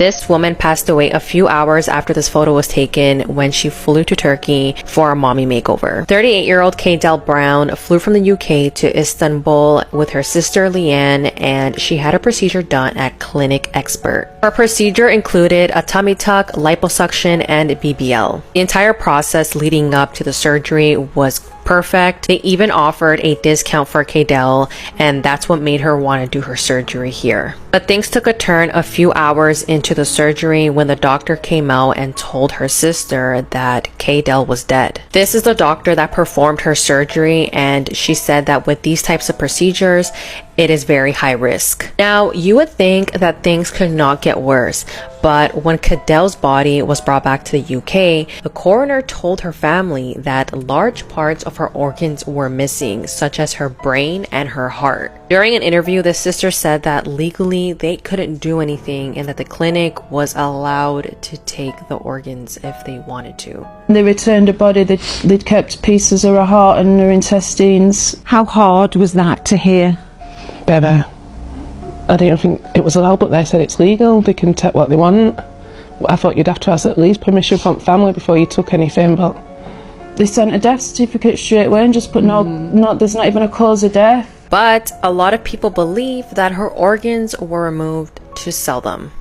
This woman passed away a few hours after this photo was taken when she flew to Turkey for a mommy makeover. 38-year-old Kaydel Brown flew from the UK to Istanbul with her sister Leanne, and she had a procedure done at Clinic Expert. Her procedure included a tummy tuck, liposuction, and BBL. The entire process leading up to the surgery was perfect. They even offered a discount for Kaydel, and that's what made her want to do her surgery here. But things took a turn a few hours into the surgery when the doctor came out and told her sister that Kaydel was dead. This is the doctor that performed her surgery, and she said that with these types of procedures, it is very high risk. Now, you would think that things could not get worse, but when Kaydel's body was brought back to the UK, the coroner told her family that large parts of her organs were missing, such as her brain and her heart. During an interview, the sister said that legally they couldn't do anything and that the clinic was allowed to take the organs if they wanted to. They returned her body, they'd kept pieces of her heart and her intestines. How hard was that to hear? Baby, I don't think it was allowed, but they said it's legal, they can take what they want. I thought you'd have to ask at least permission from family before you took anything, but they sent a death certificate straight away and just put there's not even a cause of death. But a lot of people believe that her organs were removed to sell them.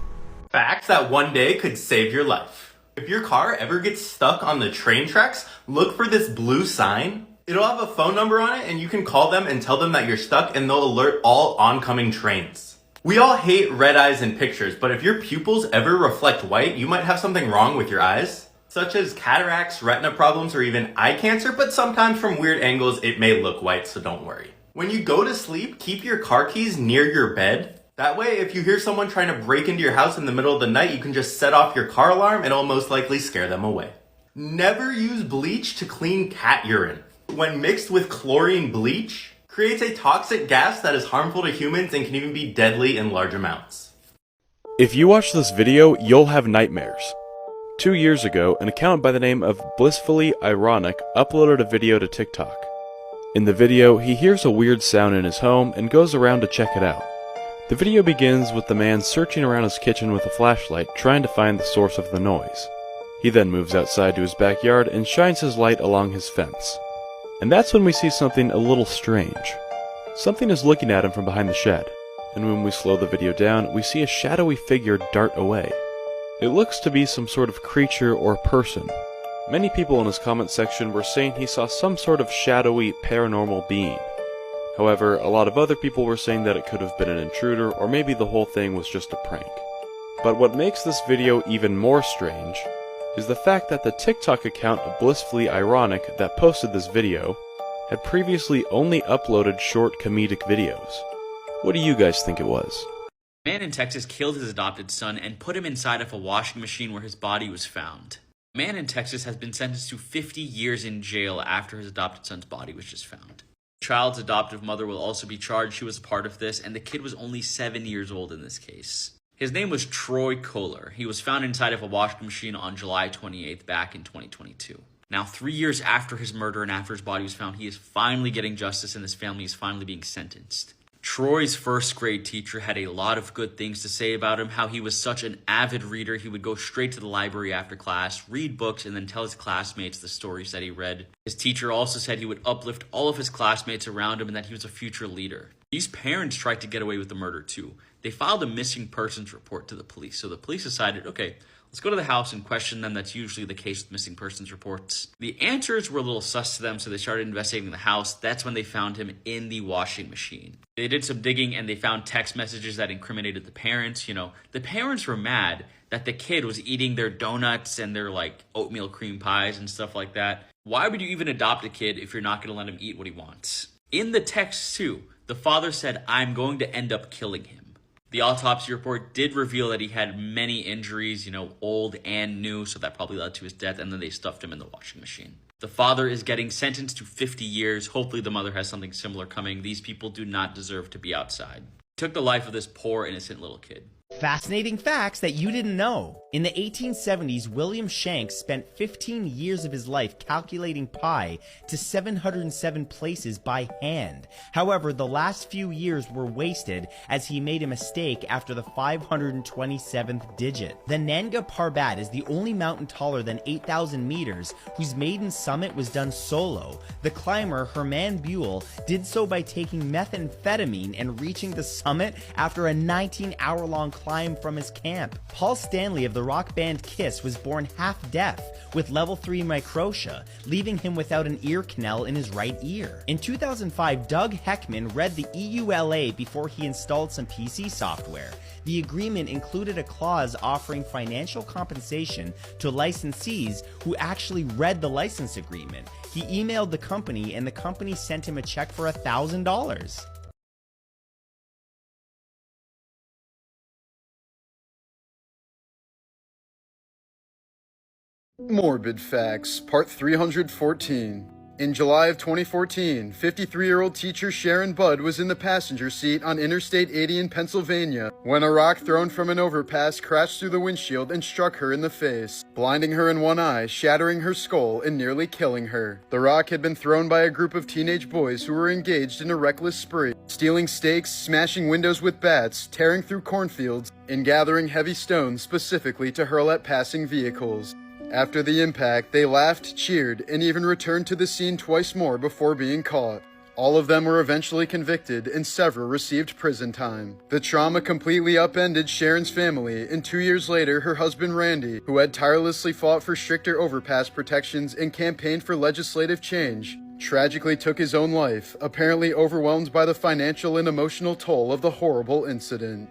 Facts that one day could save your life. If your car ever gets stuck on the train tracks, look for this blue sign. It'll have a phone number on it, and you can call them and tell them that you're stuck, and they'll alert all oncoming trains. We all hate red eyes in pictures, but if your pupils ever reflect white, you might have something wrong with your eyes, such as cataracts, retina problems, or even eye cancer, but sometimes from weird angles it may look white, so don't worry. When you go to sleep, keep your car keys near your bed. That way, if you hear someone trying to break into your house in the middle of the night, you can just set off your car alarm and it'll most likely scare them away. Never use bleach to clean cat urine. When mixed with chlorine bleach, creates a toxic gas that is harmful to humans and can even be deadly in large amounts. If you watch this video, you'll have nightmares. 2 years ago, an account by the name of Blissfully Ironic uploaded a video to TikTok. In the video, he hears a weird sound in his home and goes around to check it out. The video begins with the man searching around his kitchen with a flashlight, trying to find the source of the noise. He then moves outside to his backyard and shines his light along his fence. And that's when we see something a little strange. Something is looking at him from behind the shed, and when we slow the video down, we see a shadowy figure dart away. It looks to be some sort of creature or person. Many people in his comment section were saying he saw some sort of shadowy paranormal being. However, a lot of other people were saying that it could have been an intruder, or maybe the whole thing was just a prank. But what makes this video even more strange is the fact that the TikTok account of Blissfully Ironic that posted this video had previously only uploaded short comedic videos. What do you guys think it was? A man in Texas killed his adopted son and put him inside of a washing machine where his body was found. A man in Texas has been sentenced to 50 years in jail after his adopted son's body was just found. The child's adoptive mother will also be charged. She was a part of this, and the kid was only 7 years old in this case. His name was Troy Kohler. He was found inside of a washing machine on July 28th back in 2022. Now, 3 years after his murder and after his body was found, he is finally getting justice and his family is finally being sentenced. Troy's first grade teacher had a lot of good things to say about him, how he was such an avid reader. He would go straight to the library after class, read books, and then tell his classmates the stories that he read. His teacher also said he would uplift all of his classmates around him and that he was a future leader. These parents tried to get away with the murder too. They filed a missing persons report to the police. So the police decided, okay, let's go to the house and question them. That's usually the case with missing persons reports. The answers were a little sus to them, so they started investigating the house. That's when they found him in the washing machine. They did some digging and they found text messages that incriminated the parents. You know, the parents were mad that the kid was eating their donuts and their like oatmeal cream pies and stuff like that. Why would you even adopt a kid if you're not going to let him eat what he wants? In the text too, the father said, "I'm going to end up killing him." The autopsy report did reveal that he had many injuries, you know, old and new, so that probably led to his death, and then they stuffed him in the washing machine. The father is getting sentenced to 50 years. Hopefully the mother has something similar coming. These people do not deserve to be outside. He took the life of this poor, innocent little kid. Fascinating facts that you didn't know. In the 1870s, William Shanks spent 15 years of his life calculating pi to 707 places by hand. However, the last few years were wasted as he made a mistake after the 527th digit. The Nanga Parbat is the only mountain taller than 8,000 meters whose maiden summit was done solo. The climber, Herman Buell, did so by taking methamphetamine and reaching the summit after a 19-hour-long climb from his camp. Paul Stanley of the rock band Kiss was born half-deaf with level 3 microtia, leaving him without an ear canal in his right ear. In 2005, Doug Heckman read the EULA before he installed some PC software. The agreement included a clause offering financial compensation to licensees who actually read the license agreement. He emailed the company and the company sent him a check for $1,000. Morbid Facts, Part 314. In July of 2014, 53-year-old teacher Sharon Budd was in the passenger seat on Interstate 80 in Pennsylvania when a rock thrown from an overpass crashed through the windshield and struck her in the face, blinding her in one eye, shattering her skull, and nearly killing her. The rock had been thrown by a group of teenage boys who were engaged in a reckless spree, stealing steaks, smashing windows with bats, tearing through cornfields, and gathering heavy stones specifically to hurl at passing vehicles. After the impact, they laughed, cheered, and even returned to the scene twice more before being caught. All of them were eventually convicted, and several received prison time. The trauma completely upended Sharon's family, and 2 years later, her husband Randy, who had tirelessly fought for stricter overpass protections and campaigned for legislative change, tragically took his own life, apparently overwhelmed by the financial and emotional toll of the horrible incident.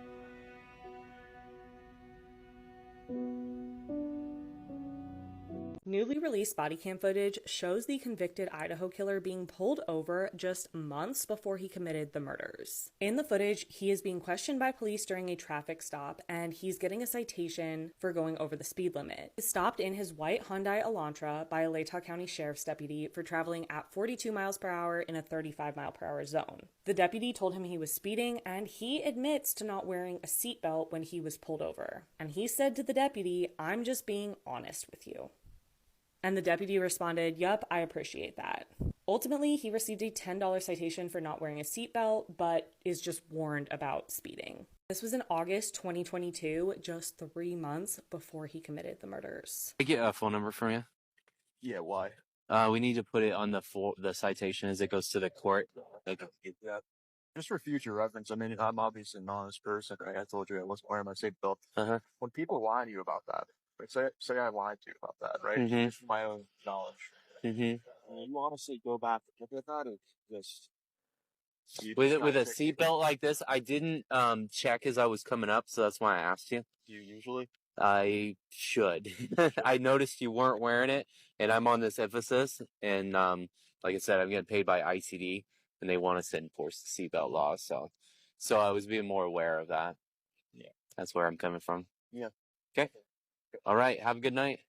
Newly released body cam footage shows the convicted Idaho killer being pulled over just months before he committed the murders. In the footage, he is being questioned by police during a traffic stop, and he's getting a citation for going over the speed limit. He's stopped in his white Hyundai Elantra by a Latah County Sheriff's deputy for traveling at 42 miles per hour in a 35 mile per hour zone. The deputy told him he was speeding, and he admits to not wearing a seatbelt when he was pulled over. And he said to the deputy, "I'm just being honest with you." And the deputy responded, "Yup, I appreciate that." Ultimately, he received a $10 citation for not wearing a seatbelt, but is just warned about speeding. This was in August 2022, just 3 months before he committed the murders. Can I get a phone number from you? Yeah, why? We need to put it on the citation as it goes to the court. Yeah. Just for future reference, I mean, I'm obviously an honest person, right? I told you I wasn't wearing my seatbelt. When people lie to you about that, like say I lied to you about that, right? Just for my own knowledge. You honestly go back and look at that, and just with a seatbelt like this, I didn't check as I was coming up, so that's why I asked you. Do you usually? I should. I noticed you weren't wearing it, and I'm on this emphasis, and like I said, I'm getting paid by ICD, and they want us to enforce the seatbelt law, so I was being more aware of that. Yeah, that's where I'm coming from. Yeah. Okay. All right. Have a good night.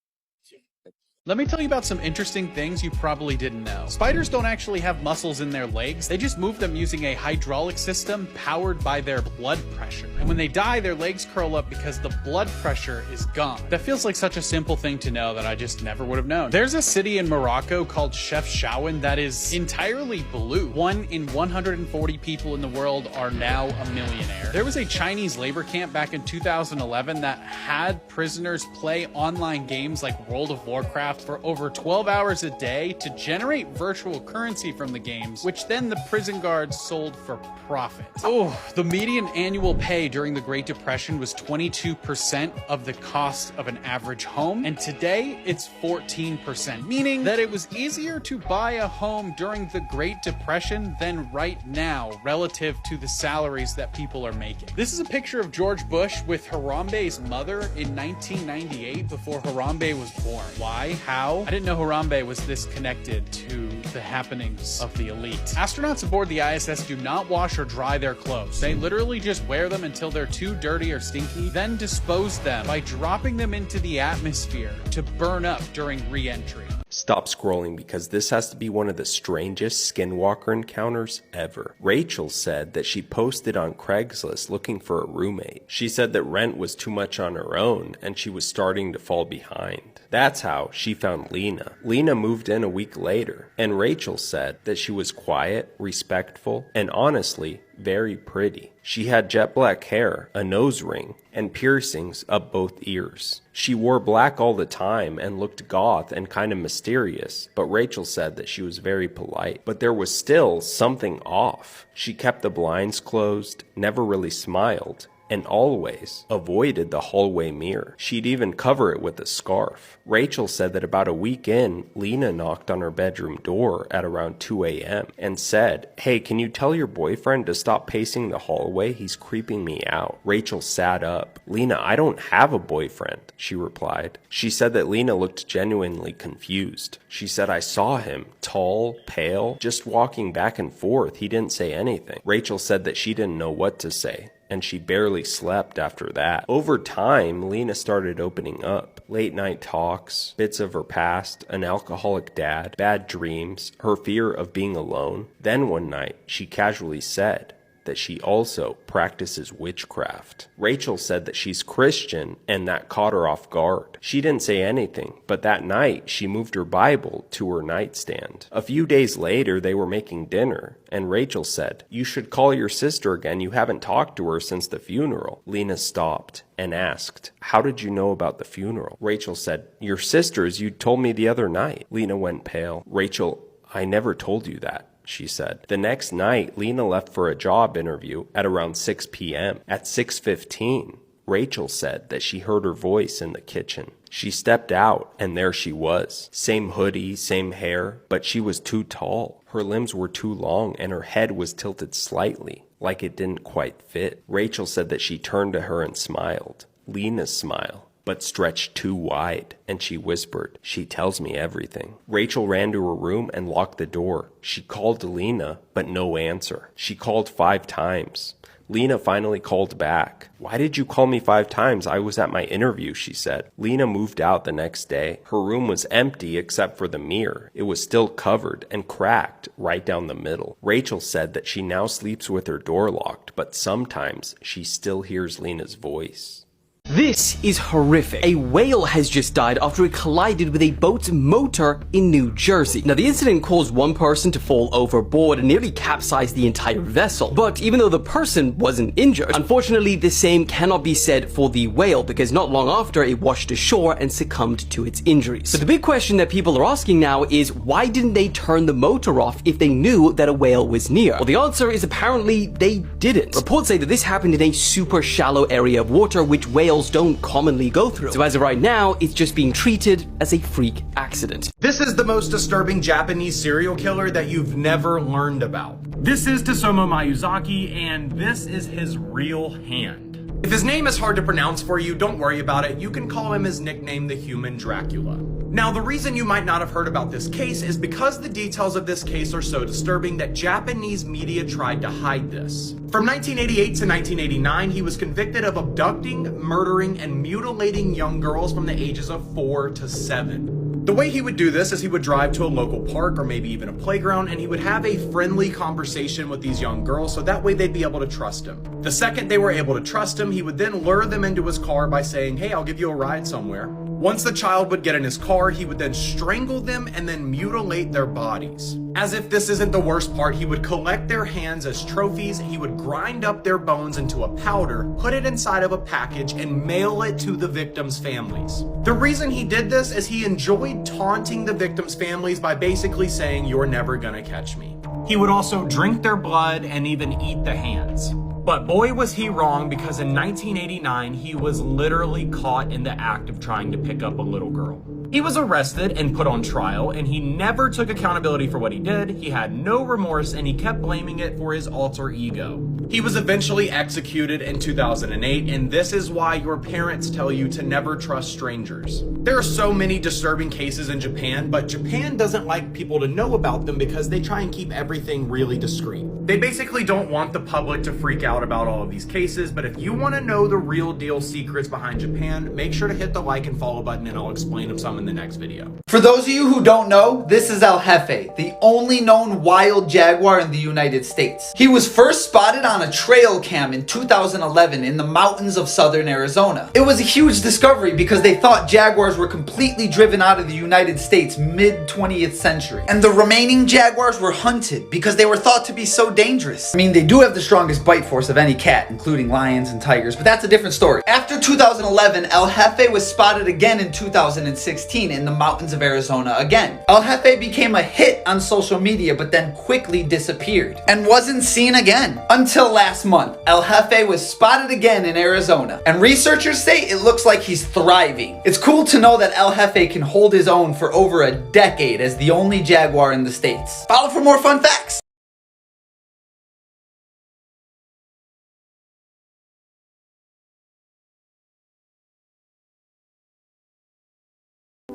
Let me tell you about some interesting things you probably didn't know. Spiders don't actually have muscles in their legs. They just move them using a hydraulic system powered by their blood pressure. And when they die, their legs curl up because the blood pressure is gone. That feels like such a simple thing to know that I just never would have known. There's a city in Morocco called Chefchaouen that is entirely blue. 1 in 140 people in the world are now a millionaire. There was a Chinese labor camp back in 2011 that had prisoners play online games like World of Warcraft for over 12 hours a day to generate virtual currency from the games, which then the prison guards sold for profit. Oh, the median annual pay during the Great Depression was 22% of the cost of an average home, and today it's 14%, meaning that it was easier to buy a home during the Great Depression than right now relative to the salaries that people are making. This is a picture of George Bush with Harambe's mother in 1998 before Harambe was born. Why? How? I didn't know Harambe was this connected to the happenings of the elite. Astronauts aboard the ISS do not wash or dry their clothes. They literally just wear them until they're too dirty or stinky, then dispose them by dropping them into the atmosphere to burn up during re-entry. Stop scrolling because this has to be one of the strangest skinwalker encounters ever. Rachel said that she posted on Craigslist looking for a roommate. She said that rent was too much on her own and she was starting to fall behind. That's how she found Lena. Lena moved in a week later, and Rachel said that she was quiet, respectful, and honestly, very pretty. She had jet black hair, a nose ring, and piercings up both ears. She wore black all the time and looked goth and kind of mysterious, but Rachel said that she was very polite. But there was still something off. She kept the blinds closed, never really smiled, and always avoided the hallway mirror. She'd even cover it with a scarf. Rachel said that about a week in, Lena knocked on her bedroom door at around 2 a.m. and said, "Hey, can you tell your boyfriend to stop pacing the hallway? He's creeping me out." Rachel sat up. "Lena, I don't have a boyfriend," she replied. She said that Lena looked genuinely confused. She said, "I saw him, tall, pale, just walking back and forth. He didn't say anything." Rachel said that she didn't know what to say, and she barely slept after that. Over time, Lena started opening up. Late night talks, bits of her past, an alcoholic dad, bad dreams, her fear of being alone. Then one night, she casually said that she also practices witchcraft. Rachel said that she's Christian, and that caught her off guard. She didn't say anything, but that night she moved her Bible to her nightstand. A few days later, they were making dinner, and Rachel said, "You should call your sister again. You haven't talked to her since the funeral." Lena stopped and asked, "How did you know about the funeral?" Rachel said, "Your sister's. You told me the other night." Lena went pale. "Rachel, I never told you that," she said. The next night, Lena left for a job interview at around 6 p.m. At 6:15, Rachel said that she heard her voice in the kitchen. She stepped out, and there she was. Same hoodie, same hair, but she was too tall. Her limbs were too long, and her head was tilted slightly, like it didn't quite fit. Rachel said that she turned to her and smiled. Lena's smile, but stretched too wide, and she whispered, "She tells me everything." Rachel ran to her room and locked the door. She called to Lena, but no answer. She called 5 times. Lena finally called back. "Why did you call me 5 times? I was at my interview," she said. Lena moved out the next day. Her room was empty except for the mirror. It was still covered and cracked right down the middle. Rachel said that she now sleeps with her door locked, but sometimes she still hears Lena's voice. This is horrific. A whale has just died after it collided with a boat's motor in New Jersey. Now, the incident caused one person to fall overboard and nearly capsized the entire vessel. But even though the person wasn't injured, unfortunately, the same cannot be said for the whale because not long after, it washed ashore and succumbed to its injuries. But the big question that people are asking now is, why didn't they turn the motor off if they knew that a whale was near? Well, the answer is apparently they didn't. Reports say that this happened in a super shallow area of water which whales don't commonly go through. So as of right now, it's just being treated as a freak accident. This is the most disturbing Japanese serial killer that you've never learned about. This is Tosomo Mayuzaki, and this is his real hand. If his name is hard to pronounce for you, don't worry about it. You can call him his nickname, the Human Dracula. Now, the reason you might not have heard about this case is because the details of this case are so disturbing that Japanese media tried to hide this. From 1988 to 1989, he was convicted of abducting, murdering, and mutilating young girls from the ages of 4 to 7. The way he would do this is he would drive to a local park or maybe even a playground, and he would have a friendly conversation with these young girls so that way they'd be able to trust him. The second they were able to trust him, he would then lure them into his car by saying, "Hey, I'll give you a ride somewhere." Once the child would get in his car, he would then strangle them and then mutilate their bodies. As if this isn't the worst part, he would collect their hands as trophies, he would grind up their bones into a powder, put it inside of a package, and mail it to the victims' families. The reason he did this is he enjoyed taunting the victims' families by basically saying, "You're never gonna catch me." He would also drink their blood and even eat the hands. But boy was he wrong, because in 1989, he was literally caught in the act of trying to pick up a little girl. He was arrested and put on trial, and he never took accountability for what he did. He had no remorse, and he kept blaming it for his alter ego. He was eventually executed in 2008, and this is why your parents tell you to never trust strangers. There are so many disturbing cases in Japan, but Japan doesn't like people to know about them because they try and keep everything really discreet. They basically don't want the public to freak out about all of these cases, but if you want to know the real deal secrets behind Japan, make sure to hit the like and follow button and I'll explain them some in the next video. For those of you who don't know, this is El Jefe, the only known wild jaguar in the United States. He was first spotted on a trail cam in 2011 in the mountains of southern Arizona. It was a huge discovery because they thought jaguars were completely driven out of the United States mid-20th century. And the remaining jaguars were hunted because they were thought to be so dangerous. I mean, they do have the strongest bite force of any cat, including lions and tigers, but that's a different story. After 2011, El Jefe was spotted again in 2016 in the mountains of Arizona again. El Jefe became a hit on social media, but then quickly disappeared and wasn't seen again until last month. El Jefe was spotted again in Arizona, and researchers say it looks like he's thriving. It's cool to know that El Jefe can hold his own for over a decade as the only jaguar in the States. Follow for more fun facts.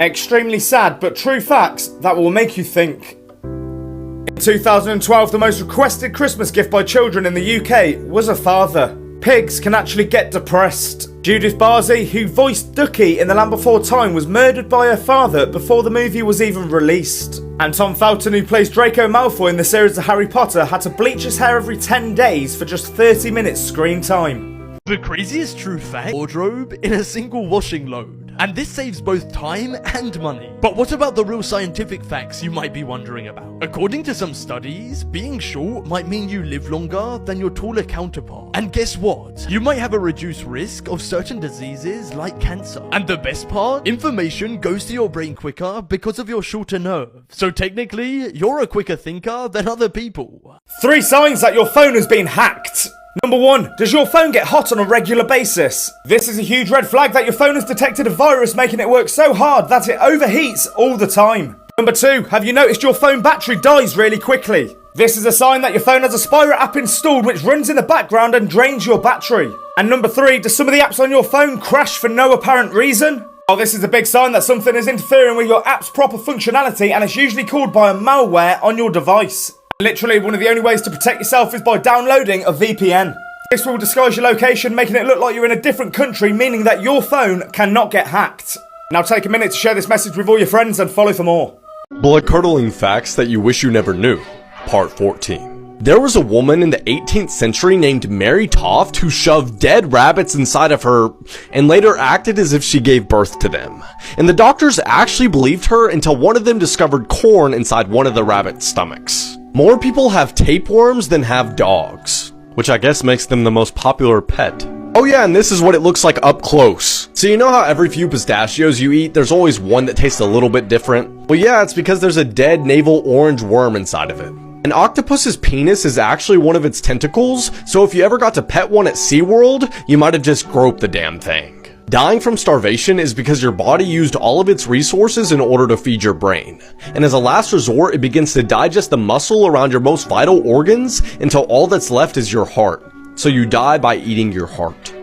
Extremely sad, but true facts that will make you think. In 2012, the most requested Christmas gift by children in the UK was a father. Pigs can actually get depressed. Judith Barzey, who voiced Ducky in The Land Before Time, was murdered by her father before the movie was even released. And Tom Felton, who plays Draco Malfoy in the series of Harry Potter, had to bleach his hair every 10 days for just 30 minutes screen time. The craziest true fact: wardrobe in a single washing load. And this saves both time and money. But what about the real scientific facts you might be wondering about? According to some studies, being short might mean you live longer than your taller counterpart. And guess what? You might have a reduced risk of certain diseases like cancer. And the best part? Information goes to your brain quicker because of your shorter nerve. So technically, you're a quicker thinker than other people. 3 signs that your phone has been hacked. Number 1, does your phone get hot on a regular basis? This is a huge red flag that your phone has detected a virus, making it work so hard that it overheats all the time. Number 2, have you noticed your phone battery dies really quickly? This is a sign that your phone has a Spyro app installed which runs in the background and drains your battery. And number 3, do some of the apps on your phone crash for no apparent reason? Well, this is a big sign that something is interfering with your app's proper functionality, and it's usually called by a malware on your device. Literally, one of the only ways to protect yourself is by downloading a VPN. This will disguise your location, making it look like you're in a different country, meaning that your phone cannot get hacked. Now take a minute to share this message with all your friends and follow for more. Blood-curdling facts that you wish you never knew. Part 14. There was a woman in the 18th century named Mary Toft who shoved dead rabbits inside of her and later acted as if she gave birth to them. And the doctors actually believed her until one of them discovered corn inside one of the rabbit's stomachs. More people have tapeworms than have dogs, which I guess makes them the most popular pet. Oh yeah, and this is what it looks like up close. So you know how every few pistachios you eat, there's always one that tastes a little bit different? Well yeah, it's because there's a dead navel orange worm inside of it. An octopus's penis is actually one of its tentacles, so if you ever got to pet one at SeaWorld, you might have just groped the damn thing. Dying from starvation is because your body used all of its resources in order to feed your brain. And as a last resort, it begins to digest the muscle around your most vital organs until all that's left is your heart. So you die by eating your heart.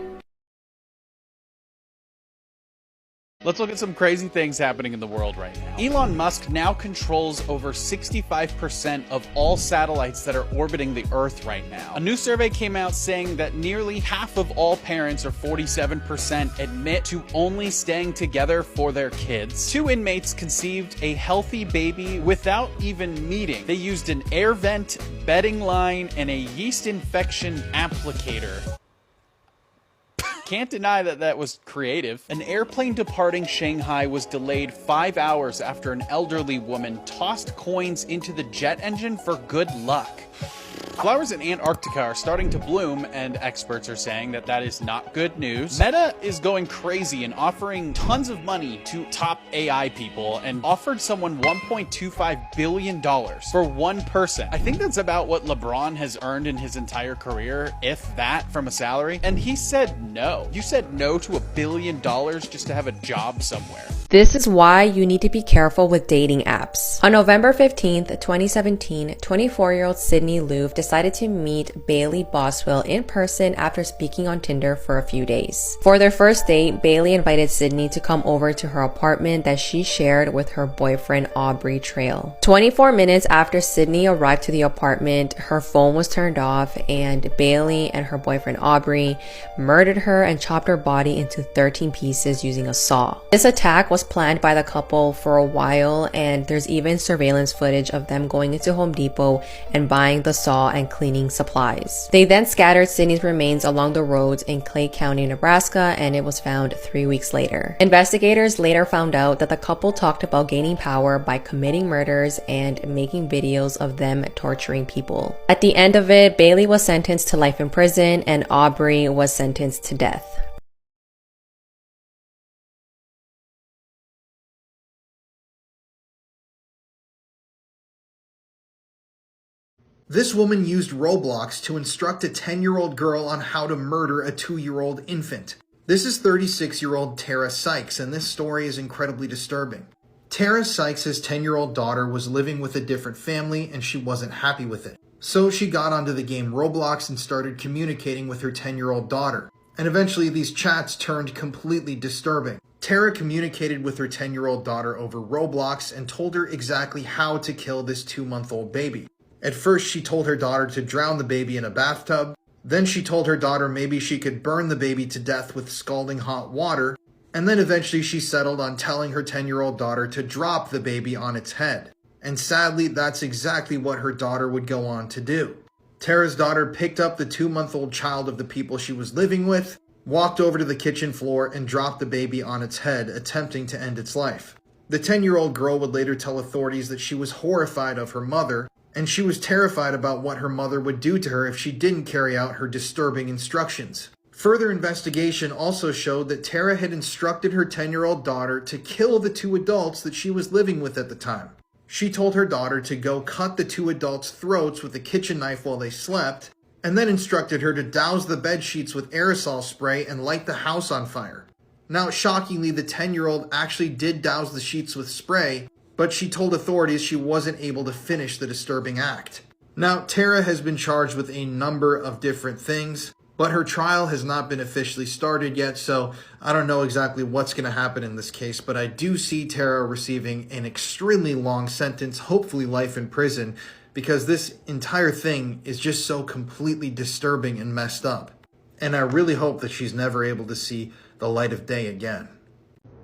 Let's look at some crazy things happening in the world right now. Elon Musk now controls over 65% of all satellites that are orbiting the Earth right now. A new survey came out saying that nearly half of all parents, or 47%, admit to only staying together for their kids. 2 inmates conceived a healthy baby without even meeting. They used an air vent, bedding line, and a yeast infection applicator. Can't deny that that was creative. An airplane departing Shanghai was delayed 5 hours after an elderly woman tossed coins into the jet engine for good luck. Flowers in Antarctica are starting to bloom, and experts are saying that that is not good news. Meta is going crazy and offering tons of money to top AI people, and offered someone $1.25 billion for one person. I think that's about what LeBron has earned in his entire career, if that, from a salary. And he said no. You said no to $1 billion just to have a job somewhere. This is why you need to be careful with dating apps. On November 15th, 2017, 24-year-old Sydney Louvre decided decided to meet Bailey Boswell in person after speaking on Tinder for a few days. For their first date, Bailey invited Sydney to come over to her apartment that she shared with her boyfriend Aubrey Trail. 24 minutes after Sydney arrived to the apartment, her phone was turned off and Bailey and her boyfriend Aubrey murdered her and chopped her body into 13 pieces using a saw. This attack was planned by the couple for a while, and there's even surveillance footage of them going into Home Depot and buying the saw and cleaning supplies. They then scattered Sydney's remains along the roads in Clay County, Nebraska, and it was found 3 weeks later. Investigators later found out that the couple talked about gaining power by committing murders and making videos of them torturing people. At the end of it, Bailey was sentenced to life in prison and Aubrey was sentenced to death. This woman used Roblox to instruct a 10-year-old girl on how to murder a 2-year-old infant. This is 36-year-old Tara Sykes, and this story is incredibly disturbing. Tara Sykes' 10-year-old daughter was living with a different family and she wasn't happy with it. So she got onto the game Roblox and started communicating with her 10-year-old daughter. And eventually these chats turned completely disturbing. Tara communicated with her 10-year-old daughter over Roblox and told her exactly how to kill this 2-month-old baby. At first, she told her daughter to drown the baby in a bathtub. Then she told her daughter maybe she could burn the baby to death with scalding hot water. And then eventually she settled on telling her 10-year-old daughter to drop the baby on its head. And sadly, that's exactly what her daughter would go on to do. Tara's daughter picked up the 2-month-old child of the people she was living with, walked over to the kitchen floor, and dropped the baby on its head, attempting to end its life. The 10-year-old girl would later tell authorities that she was horrified of her mother, and she was terrified about what her mother would do to her if she didn't carry out her disturbing instructions. Further investigation also showed that Tara had instructed her 10-year-old daughter to kill the 2 adults that she was living with at the time. She told her daughter to go cut the 2 adults' throats with a kitchen knife while they slept, and then instructed her to douse the bed sheets with aerosol spray and light the house on fire. Now, shockingly, the 10-year-old actually did douse the sheets with spray, but she told authorities she wasn't able to finish the disturbing act. Now, Tara has been charged with a number of different things, but her trial has not been officially started yet, so I don't know exactly what's going to happen in this case, but I do see Tara receiving an extremely long sentence, hopefully life in prison, because this entire thing is just so completely disturbing and messed up. And I really hope that she's never able to see the light of day again.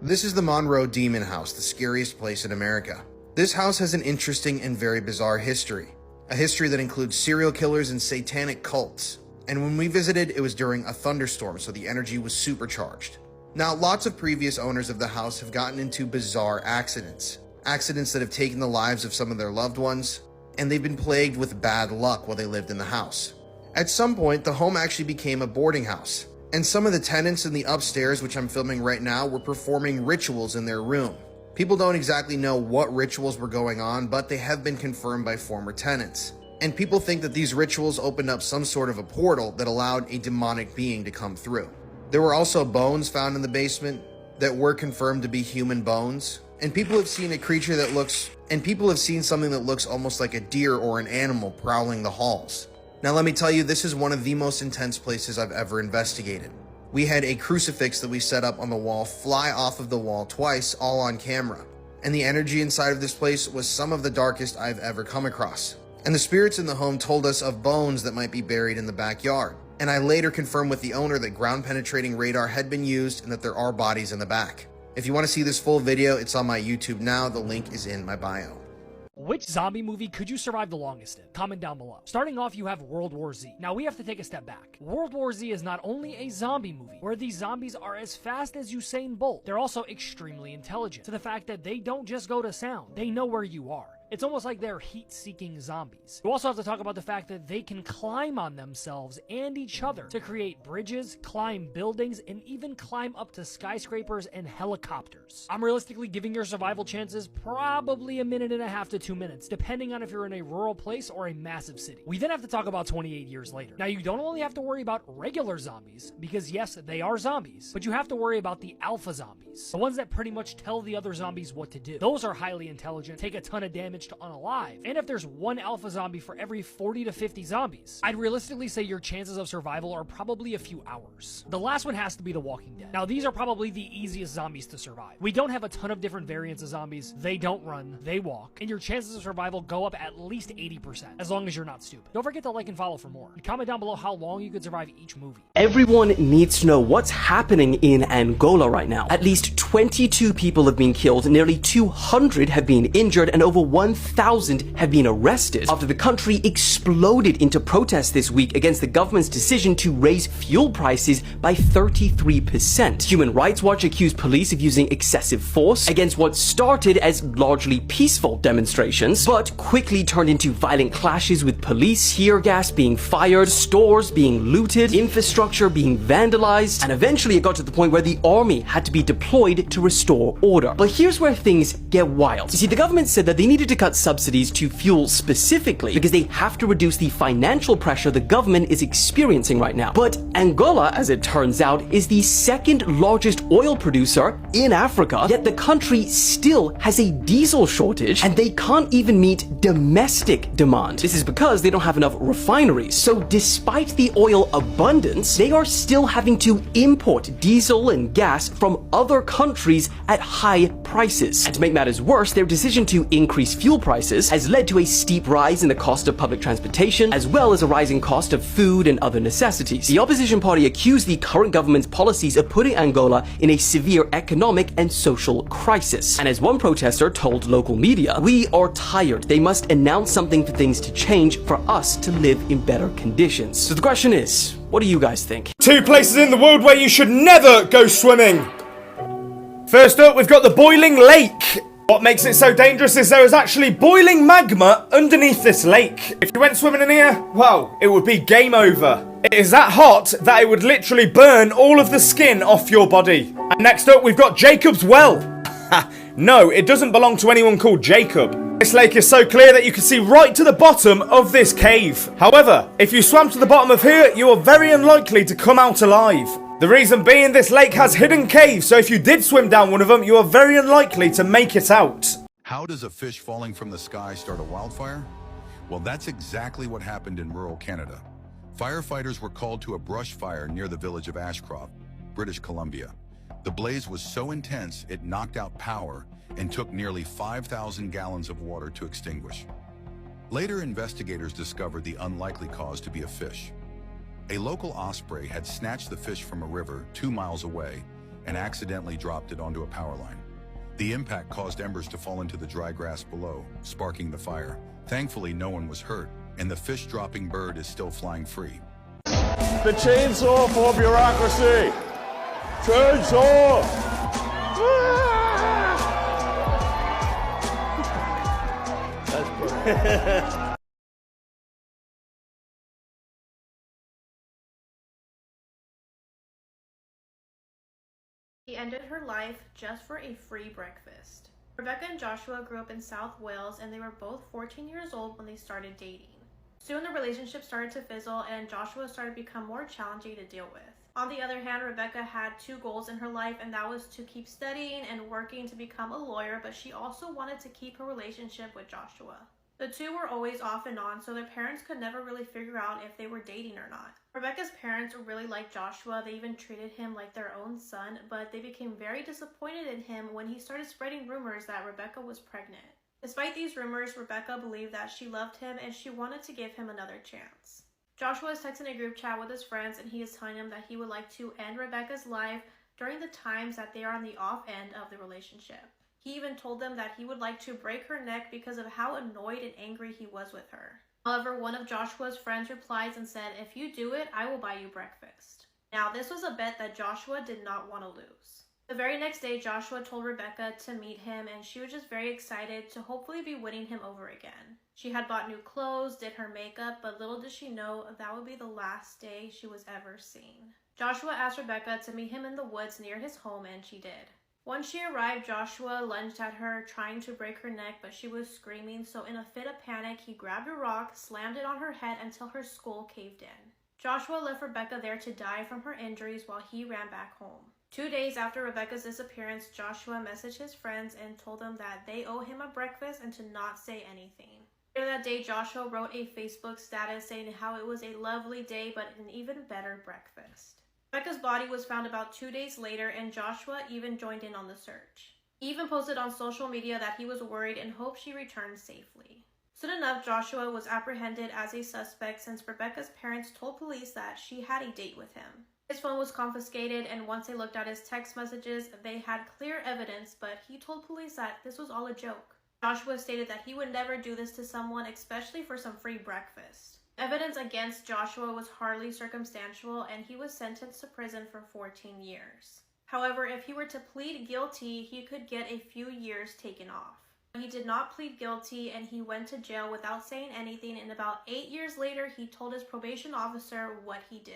This is the Monroe Demon House, the scariest place in America. This house has an interesting and very bizarre history. A history that includes serial killers and satanic cults. And when we visited, it was during a thunderstorm, so the energy was supercharged. Now, lots of previous owners of the house have gotten into bizarre accidents. Accidents that have taken the lives of some of their loved ones, and they've been plagued with bad luck while they lived in the house. At some point, the home actually became a boarding house. And some of the tenants in the upstairs, which I'm filming right now, were performing rituals in their room. People don't exactly know what rituals were going on, but they have been confirmed by former tenants. And people think that these rituals opened up some sort of a portal that allowed a demonic being to come through. There were also bones found in the basement that were confirmed to be human bones. And people have seen something that looks almost like a deer or an animal prowling the halls. Now let me tell you, this is one of the most intense places I've ever investigated. We had a crucifix that we set up on the wall fly off of the wall twice, all on camera. And the energy inside of this place was some of the darkest I've ever come across. And the spirits in the home told us of bones that might be buried in the backyard. And I later confirmed with the owner that ground penetrating radar had been used and that there are bodies in the back. If you want to see this full video, it's on my YouTube now. The link is in my bio. Which zombie movie could you survive the longest in? Comment down below. Starting off, you have World War Z. Now we have to take a step back. World War Z is not only a zombie movie, where these zombies are as fast as Usain Bolt, they're also extremely intelligent, to the fact that they don't just go to sound, they know where you are. It's almost like they're heat-seeking zombies. You also have to talk about the fact that they can climb on themselves and each other to create bridges, climb buildings, and even climb up to skyscrapers and helicopters. I'm realistically giving your survival chances probably 1.5 minutes to 2 minutes, depending on if you're in a rural place or a massive city. We then have to talk about 28 years later. Now, you don't only have to worry about regular zombies, because yes, they are zombies, but you have to worry about the alpha zombies, the ones that pretty much tell the other zombies what to do. Those are highly intelligent, take a ton of damage, damage to unalive. And if there's one alpha zombie for every 40 to 50 zombies, I'd realistically say your chances of survival are probably a few hours. The last one has to be the Walking Dead. Now, these are probably the easiest zombies to survive. We don't have a ton of different variants of zombies. They don't run, they walk, and your chances of survival go up at least 80%, as long as you're not stupid. Don't forget to like and follow for more. And comment down below how long you could survive each movie. Everyone needs to know what's happening in Angola right now. At least 22 people have been killed, nearly 200 have been injured, and over 1,000 have been arrested after the country exploded into protests this week against the government's decision to raise fuel prices by 33%. Human Rights Watch accused police of using excessive force against what started as largely peaceful demonstrations, but quickly turned into violent clashes with police, tear gas being fired, stores being looted, infrastructure being vandalized, and eventually it got to the point where the army had to be deployed to restore order. But here's where things get wild. You see, the government said that they needed to cut subsidies to fuel specifically because they have to reduce the financial pressure the government is experiencing right now. But Angola, as it turns out, is the second largest oil producer in Africa, yet the country still has a diesel shortage and they can't even meet domestic demand. This is because they don't have enough refineries. So despite the oil abundance, they are still having to import diesel and gas from other countries at high prices. And to make matters worse, their decision to increase fuel prices has led to a steep rise in the cost of public transportation, as well as a rising cost of food and other necessities. The opposition party accused the current government's policies of putting Angola in a severe economic and social crisis. And as one protester told local media, "We are tired. They must announce something for things to change for us to live in better conditions." So the question is, what do you guys think? 2 places in the world where you should never go swimming. First up, we've got the boiling lake. What makes it so dangerous is there is actually boiling magma underneath this lake. If you went swimming in here, well, it would be game over. It is that hot that it would literally burn all of the skin off your body. And next up, we've got Jacob's Well. No, it doesn't belong to anyone called Jacob. This lake is so clear that you can see right to the bottom of this cave. However, if you swam to the bottom of here, you are very unlikely to come out alive. The reason being, this lake has hidden caves, so if you did swim down one of them, you are very unlikely to make it out. How does a fish falling from the sky start a wildfire? Well, that's exactly what happened in rural Canada. Firefighters were called to a brush fire near the village of Ashcroft, British Columbia. The blaze was so intense it knocked out power and took nearly 5,000 gallons of water to extinguish. Later, investigators discovered the unlikely cause to be a fish. A local osprey had snatched the fish from a river 2 miles away and accidentally dropped it onto a power line. The impact caused embers to fall into the dry grass below, sparking the fire. Thankfully, no one was hurt, and the fish-dropping bird is still flying free. The chainsaw for bureaucracy! Chainsaw! That's perfect. She ended her life just for a free breakfast. Rebecca and Joshua grew up in South Wales and they were both 14 years old when they started dating. Soon the relationship started to fizzle and Joshua started to become more challenging to deal with. On the other hand, Rebecca had 2 goals in her life, and that was to keep studying and working to become a lawyer, but she also wanted to keep her relationship with Joshua. The two were always off and on, so their parents could never really figure out if they were dating or not. Rebecca's parents really liked Joshua. They even treated him like their own son, but they became very disappointed in him when he started spreading rumors that Rebecca was pregnant. Despite these rumors, Rebecca believed that she loved him and she wanted to give him another chance. Joshua is texting a group chat with his friends and he is telling them that he would like to end Rebecca's life during the times that they are on the off end of the relationship. He even told them that he would like to break her neck because of how annoyed and angry he was with her. However, one of Joshua's friends replies and said, "If you do it, I will buy you breakfast." Now, this was a bet that Joshua did not want to lose. The very next day, Joshua told Rebecca to meet him and she was just very excited to hopefully be winning him over again. She had bought new clothes, did her makeup, but little did she know that would be the last day she was ever seen. Joshua asked Rebecca to meet him in the woods near his home and she did. Once she arrived, Joshua lunged at her, trying to break her neck, but she was screaming, so in a fit of panic, he grabbed a rock, slammed it on her head until her skull caved in. Joshua left Rebecca there to die from her injuries while he ran back home. 2 days after Rebecca's disappearance, Joshua messaged his friends and told them that they owe him a breakfast and to not say anything. Later that day, Joshua wrote a Facebook status saying how it was a lovely day but an even better breakfast. Rebecca's body was found about 2 days later, and Joshua even joined in on the search. He even posted on social media that he was worried and hoped she returned safely. Soon enough, Joshua was apprehended as a suspect since Rebecca's parents told police that she had a date with him. His phone was confiscated, and once they looked at his text messages, they had clear evidence, but he told police that this was all a joke. Joshua stated that he would never do this to someone, especially for some free breakfast. Evidence against Joshua was hardly circumstantial, and he was sentenced to prison for 14 years. However, if he were to plead guilty, he could get a few years taken off. He did not plead guilty, and he went to jail without saying anything, and about 8 years later, he told his probation officer what he did.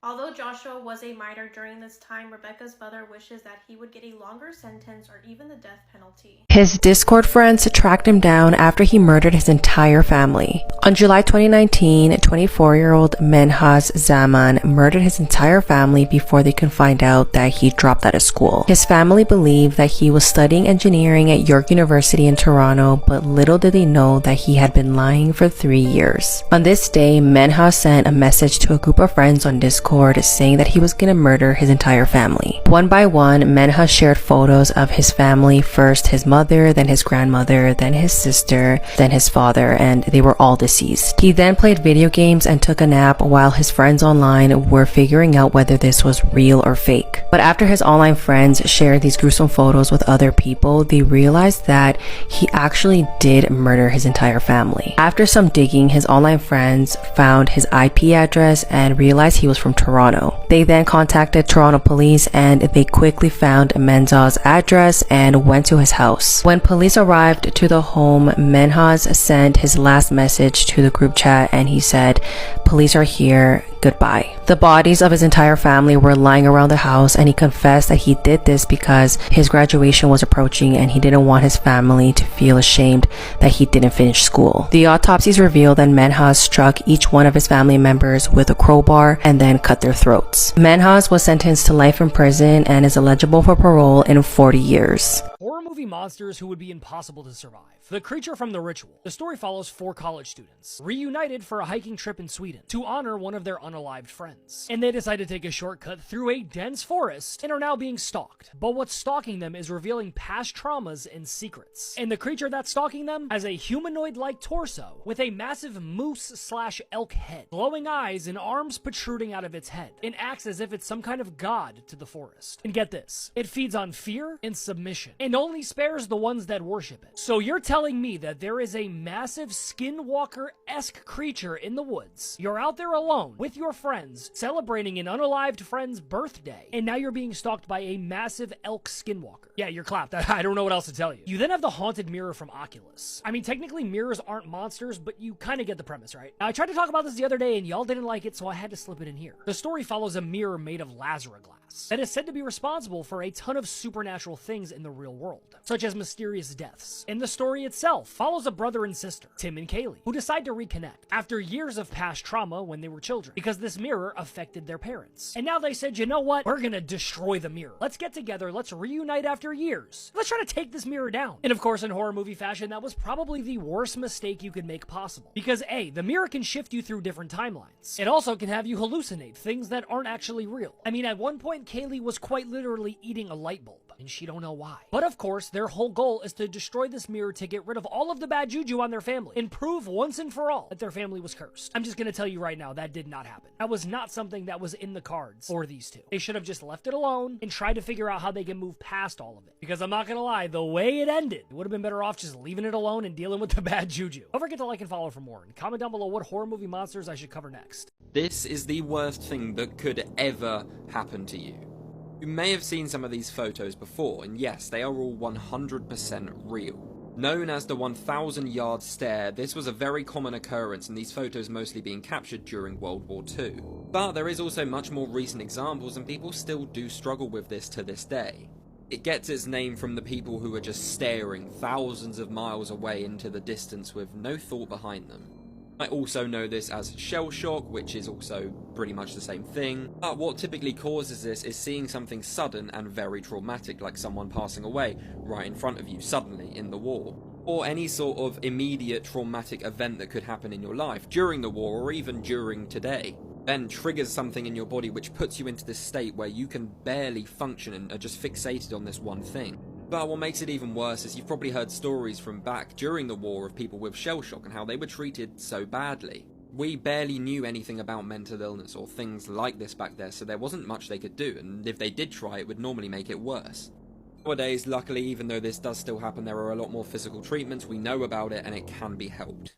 Although Joshua was a minor during this time, Rebecca's mother wishes that he would get a longer sentence or even the death penalty. His Discord friends tracked him down after he murdered his entire family. On July 2019, 24-year-old Menhaz Zaman murdered his entire family before they could find out that he dropped out of school. His family believed that he was studying engineering at York University in Toronto, but little did they know that he had been lying for 3 years. On this day, Menhaz sent a message to a group of friends on Discord saying that he was gonna murder his entire family. One by one, Menhaz shared photos of his family, first his mother, then his grandmother, then his sister, then his father, and they were all deceased. He then played video games and took a nap while his friends online were figuring out whether this was real or fake. But after his online friends shared these gruesome photos with other people, they realized that he actually did murder his entire family. After some digging, his online friends found his IP address and realized he was from Toronto. They then contacted Toronto police, and they quickly found Menhaz's address and went to his house. When police arrived to the home, Menhaz sent his last message to the group chat, and he said, "Police are here, goodbye." The bodies of his entire family were lying around the house, and he confessed that he did this because his graduation was approaching and he didn't want his family to feel ashamed that he didn't finish school. The autopsies revealed that Menhaz struck each one of his family members with a crowbar and then cut their throats. Menhaz was sentenced to life in prison and is eligible for parole in 40 years. Horror movie monsters who would be impossible to survive. The Creature from the Ritual. The story follows 4 college students, reunited for a hiking trip in Sweden to honor one of their unalived friends. And they decide to take a shortcut through a dense forest and are now being stalked. But what's stalking them is revealing past traumas and secrets. And the creature that's stalking them has a humanoid-like torso with a massive moose/elk head, glowing eyes and arms protruding out of its head, and acts as if it's some kind of god to the forest. And get this, it feeds on fear and submission, and only spares the ones that worship it. So you're telling me that there is a massive skinwalker-esque creature in the woods. You're out there alone with your friends celebrating an unalived friend's birthday, and now you're being stalked by a massive elk skinwalker. Yeah, you're clapped. I don't know what else to tell you. You then have the haunted mirror from Oculus. I mean, technically mirrors aren't monsters, but you kind of get the premise, right? Now, I tried to talk about this the other day and y'all didn't like it, so I had to slip it in here. The story follows a mirror made of lazuli glass that is said to be responsible for a ton of supernatural things in the real world, such as mysterious deaths. And the story itself follows a brother and sister, Tim and Kaylee, who decide to reconnect after years of past trauma when they were children, because this mirror affected their parents. And now they said, you know what? We're gonna destroy the mirror. Let's get together, let's reunite after years. Let's try to take this mirror down. And of course, in horror movie fashion, that was probably the worst mistake you could make possible. Because A, the mirror can shift you through different timelines. It also can have you hallucinate things that aren't actually real. I mean, at one point, Kaylee was quite literally eating a light bulb, and she don't know why. But of course, their whole goal is to destroy this mirror to get rid of all of the bad juju on their family and prove once and for all that their family was cursed. I'm just gonna tell you right now, that did not happen. That was not something that was in the cards for these two. They should have just left it alone and tried to figure out how they can move past all of it. Because I'm not gonna lie, the way it ended, it would have been better off just leaving it alone and dealing with the bad juju. Don't forget to like and follow for more, and comment down below what horror movie monsters I should cover next. This is the worst thing that could ever happen to you. You may have seen some of these photos before, and yes, they are all 100% real. Known as the 1,000-yard stare, this was a very common occurrence, and these photos mostly being captured during World War II. But there is also much more recent examples, and people still do struggle with this to this day. It gets its name from the people who are just staring thousands of miles away into the distance with no thought behind them. I also know this as shell shock, which is also pretty much the same thing. But what typically causes this is seeing something sudden and very traumatic, like someone passing away right in front of you suddenly in the war. Or any sort of immediate traumatic event that could happen in your life during the war or even during today. Then triggers something in your body which puts you into this state where you can barely function and are just fixated on this one thing. But what makes it even worse is you've probably heard stories from back during the war of people with shell shock and how they were treated so badly. We barely knew anything about mental illness or things like this back there, so there wasn't much they could do, and if they did try, it would normally make it worse. Nowadays, luckily, even though this does still happen, there are a lot more physical treatments, we know about it, and it can be helped.